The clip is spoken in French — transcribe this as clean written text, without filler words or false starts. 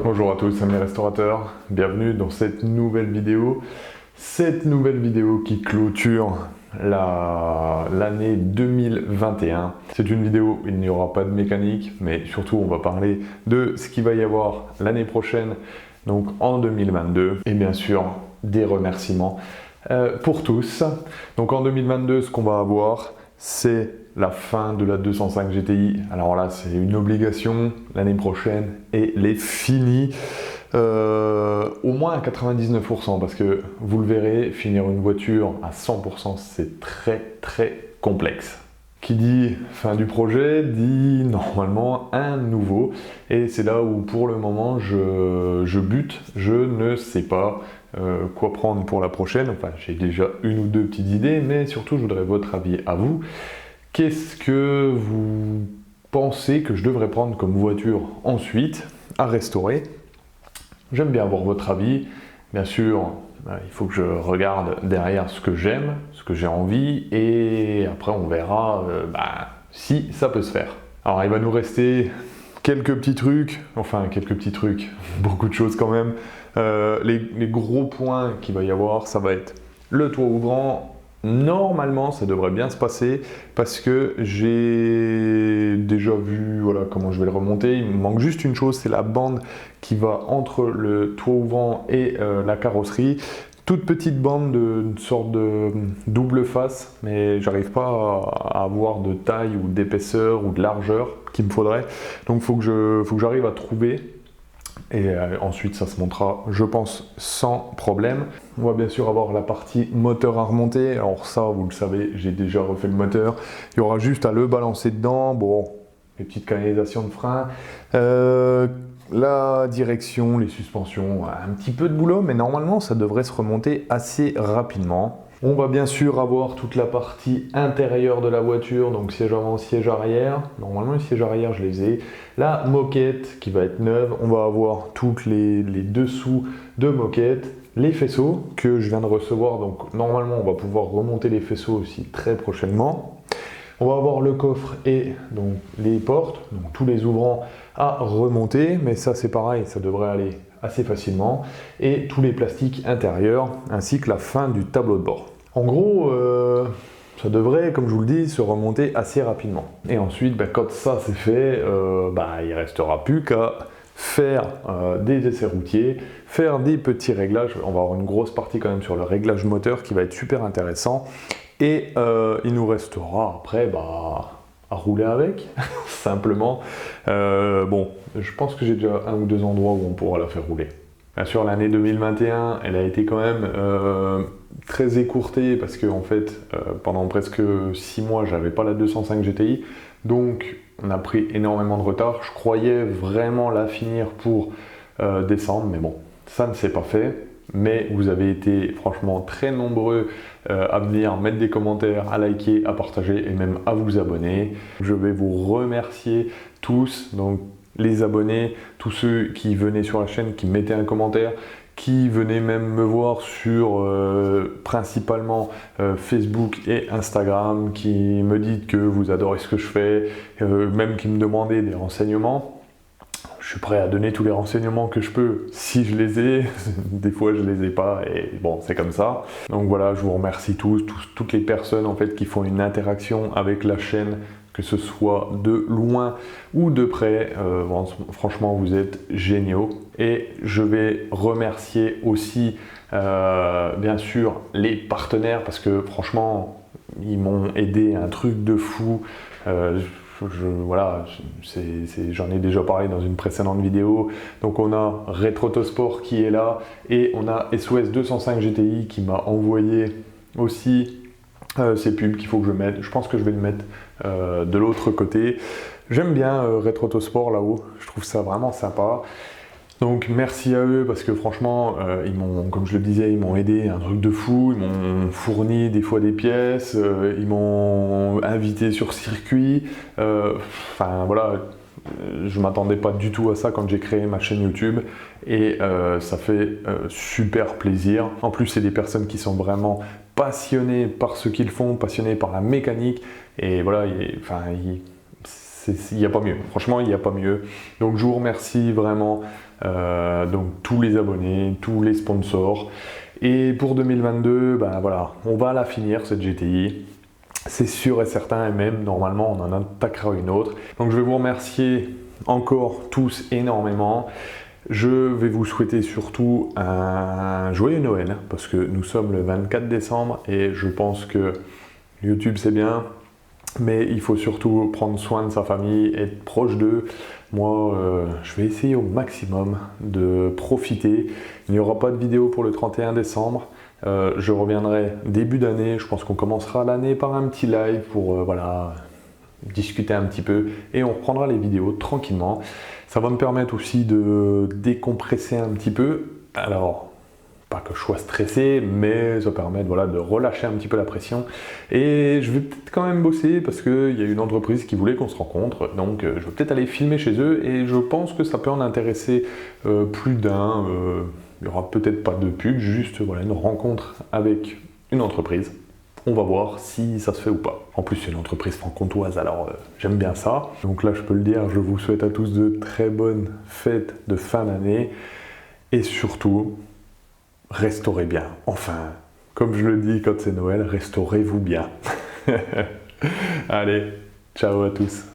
Bonjour à tous amis restaurateurs, bienvenue dans cette nouvelle vidéo. Cette nouvelle vidéo qui clôture l'année 2021. C'est une vidéo où il n'y aura pas de mécanique, mais surtout on va parler de ce qu'il va y avoir l'année prochaine, donc en 2022, et bien sûr des remerciements pour tous. Donc en 2022, ce qu'on va avoir, c'est la fin de la 205 GTI. Alors là, c'est une obligation l'année prochaine et elle est finie. Au moins à 99%, parce que vous le verrez, finir une voiture à 100%, c'est très complexe. Qui dit fin du projet dit normalement un nouveau, et c'est là où pour le moment je bute, je ne sais pas quoi prendre pour la prochaine. Enfin, j'ai déjà une ou deux petites idées, mais surtout je voudrais votre avis à vous. Qu'est-ce que vous pensez que je devrais prendre comme voiture ensuite à restaurer? J'aime bien avoir votre avis. Bien sûr, il faut que je regarde derrière ce que j'aime, ce que j'ai envie, et après on verra si ça peut se faire. Alors il va nous rester quelques petits trucs, beaucoup de choses quand même. Les gros points qu'il va y avoir, ça va être le toit ouvrant. Normalement, ça devrait bien se passer parce que j'ai déjà vu comment je vais le remonter. Il me manque juste une chose, c'est la bande qui va entre le toit ouvrant et la carrosserie. Toute petite bande d'une sorte de double face, mais j'arrive pas à avoir de taille ou d'épaisseur ou de largeur qu'il me faudrait. Donc faut que j'arrive à trouver. Et ensuite ça se montera, je pense, sans problème. On va bien sûr avoir la partie moteur à remonter. Alors ça, vous le savez, j'ai déjà refait le moteur. Il y aura juste à le balancer dedans. Bon, les petites canalisations de frein, la direction, les suspensions, un petit peu de boulot, mais normalement ça devrait se remonter assez rapidement. On va bien sûr avoir toute la partie intérieure de la voiture, donc siège avant, siège arrière. Normalement, les sièges arrière, je les ai. La moquette qui va être neuve. On va avoir toutes les dessous de moquette. Les faisceaux que je viens de recevoir, donc normalement, on va pouvoir remonter les faisceaux aussi très prochainement. On va avoir le coffre et donc les portes, donc tous les ouvrants à remonter, mais ça c'est pareil, ça devrait aller assez facilement, et tous les plastiques intérieurs, ainsi que la fin du tableau de bord. En gros, ça devrait, comme je vous le dis, se remonter assez rapidement. Et ensuite, quand ça c'est fait, il ne restera plus qu'à faire des essais routiers, faire des petits réglages. On va avoir une grosse partie quand même sur le réglage moteur qui va être super intéressant. Et il nous restera après à rouler avec, simplement. Bon, je pense que j'ai déjà un ou deux endroits où on pourra la faire rouler. Bien sûr, l'année 2021, elle a été quand même très écourtée parce que en fait, pendant presque 6 mois, j'avais pas la 205 GTI. Donc, on a pris énormément de retard. Je croyais vraiment la finir pour décembre, mais bon, ça ne s'est pas fait. Mais vous avez été franchement très nombreux à venir mettre des commentaires, à liker, à partager et même à vous abonner. Je vais vous remercier tous, donc les abonnés, tous ceux qui venaient sur la chaîne, qui mettaient un commentaire, qui venaient même me voir sur principalement Facebook et Instagram, qui me disent que vous adorez ce que je fais, même qui me demandaient des renseignements. Je suis prêt à donner tous les renseignements que je peux si je les ai. Des fois je les ai pas et bon, c'est comme ça. Donc voilà, je vous remercie toutes les personnes en fait qui font une interaction avec la chaîne, que ce soit de loin ou de près. Franchement, vous êtes géniaux. Et je vais remercier aussi bien sûr les partenaires parce que franchement, ils m'ont aidé un truc de fou. J'en ai déjà parlé dans une précédente vidéo. Donc on a Retro-Autosport qui est là et on a SOS 205 GTI qui m'a envoyé aussi ces pubs qu'il faut que je mette. Je pense que je vais le mettre de l'autre côté. J'aime bien Retro-Autosport là-haut, je trouve ça vraiment sympa. Donc merci à eux parce que franchement, comme je le disais, ils m'ont aidé un truc de fou, ils m'ont fourni des fois des pièces, ils m'ont invité sur circuit. Je m'attendais pas du tout à ça quand j'ai créé ma chaîne YouTube et ça fait super plaisir. En plus, c'est des personnes qui sont vraiment passionnées par ce qu'ils font, passionnées par la mécanique et voilà, il n'y a pas mieux. Franchement, il n'y a pas mieux. Donc je vous remercie vraiment Donc tous les abonnés, tous les sponsors. Et pour 2022, ben voilà, on va la finir cette GTI. C'est sûr et certain, et même normalement on en attaquera une autre. Donc je vais vous remercier encore tous énormément. Je vais vous souhaiter surtout un joyeux Noël, parce que nous sommes le 24 décembre et je pense que YouTube c'est bien, mais il faut surtout prendre soin de sa famille, être proche d'eux. Moi, je vais essayer au maximum de profiter. Il n'y aura pas de vidéo pour le 31 décembre. Je reviendrai début d'année. Je pense qu'on commencera l'année par un petit live pour voilà, discuter un petit peu et on reprendra les vidéos tranquillement. Ça va me permettre aussi de décompresser un petit peu. Alors, pas que je sois stressé, mais ça permet voilà, de relâcher un petit peu la pression. Et je vais peut-être quand même bosser parce qu'il y a une entreprise qui voulait qu'on se rencontre. Donc je vais peut-être aller filmer chez eux et je pense que ça peut en intéresser plus d'un. Il n'y aura peut-être pas de pub, juste voilà, une rencontre avec une entreprise. On va voir si ça se fait ou pas. En plus, c'est une entreprise franc-comtoise, alors j'aime bien ça. Donc là, je peux le dire, je vous souhaite à tous de très bonnes fêtes de fin d'année. Et surtout, restaurez bien. Enfin, comme je le dis quand c'est Noël, restaurez-vous bien. Allez, ciao à tous.